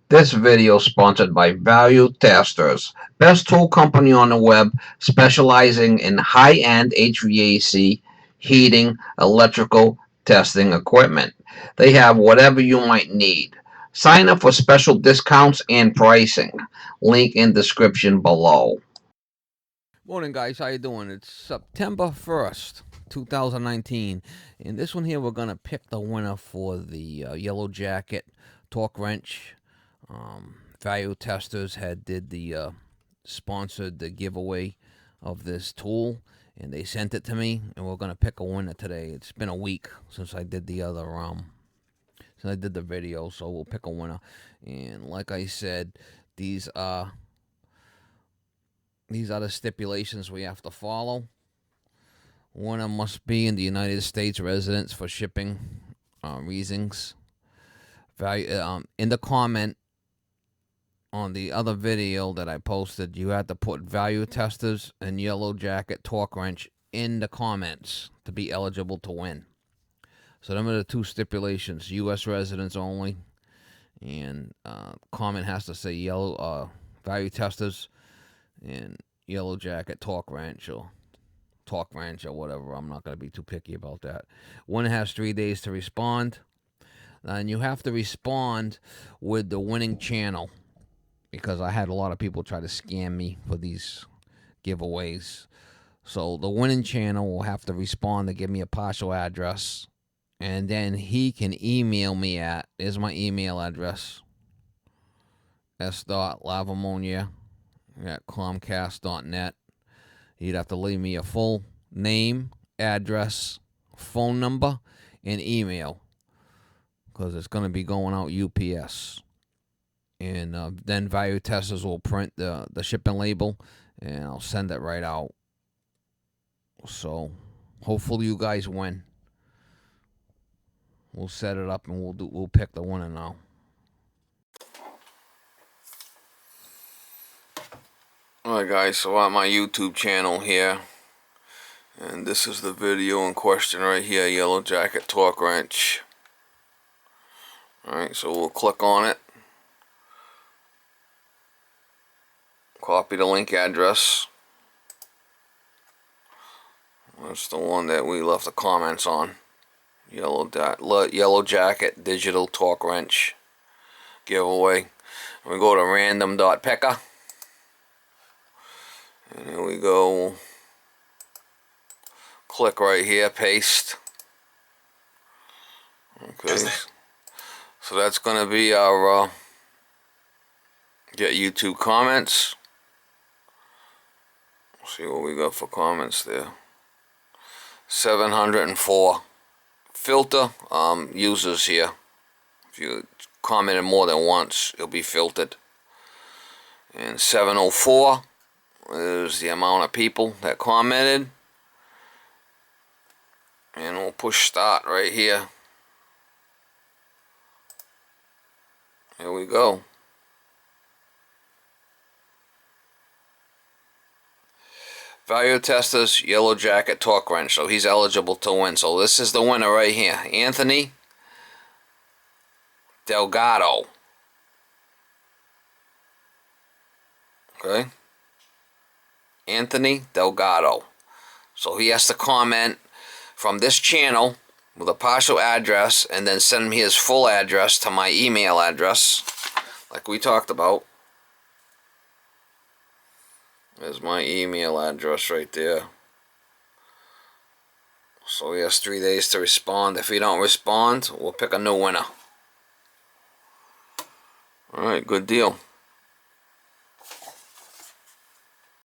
This video is sponsored by Value Testers, best tool company on the web specializing in high-end HVAC, heating, electrical testing equipment. They have whatever you might need. Sign up for special discounts and pricing. Link in description below. Morning, guys. How you doing? It's September 1st, 2019. In this one here, we're going to pick the winner for the Yellow Jacket Torque Wrench. Value Testers had did the sponsored the giveaway of this tool, and they sent it to me, and we're going to pick a winner today. It's been a week since I did the other since I did the video, so we'll pick a winner. And like I said, these are the stipulations we have to follow. Winner must be in the United States residence for shipping reasons. In the comment on the other video that I posted, you had to put Value Testers and Yellow Jacket Torque Wrench in the comments to be eligible to win. So them are the two stipulations: U.S. residents only, and comment has to say Value Testers and Yellow Jacket Torque Wrench or whatever. I'm not going to be too picky about that. Winner has 3 days to respond, and you have to respond with the winning channel, because I had a lot of people try to scam me for these giveaways. So the winning channel will have to respond to give me a partial address, and then he can email me at, here's my email address, s.lavimoniere at comcast.net. You'd have to leave me a full name, address, phone number, and email, because it's going to be going out UPS. And then Value Testers will print the shipping label, and I'll send it right out. So hopefully you guys win. We'll set it up and we'll pick the winner now. Alright guys, so I'm on my YouTube channel here, and this is the video in question right here, Yellow Jacket Torque Wrench. Alright, so we'll click on it, copy the link address. That's the one that we left the comments on. Yellow Jacket Digital Torque Wrench giveaway. We go to random.picker. And here we go. Click right here, paste. Okay. So that's going to be our get YouTube comments. See what we got for comments there. 704 filter users here. If you commented more than once, it'll be filtered. And 704 is the amount of people that commented. And we'll push start right here. Here we go. Value Testers, Yellow Jacket Torque Wrench. So he's eligible to win. So this is the winner right here. Anthony Delgado. Okay. Anthony Delgado. So he has to comment from this channel with a partial address, and then send me his full address to my email address, like we talked about. There's my email address right there. So he has 3 days to respond. If he don't respond, we'll pick a new winner. Alright, good deal.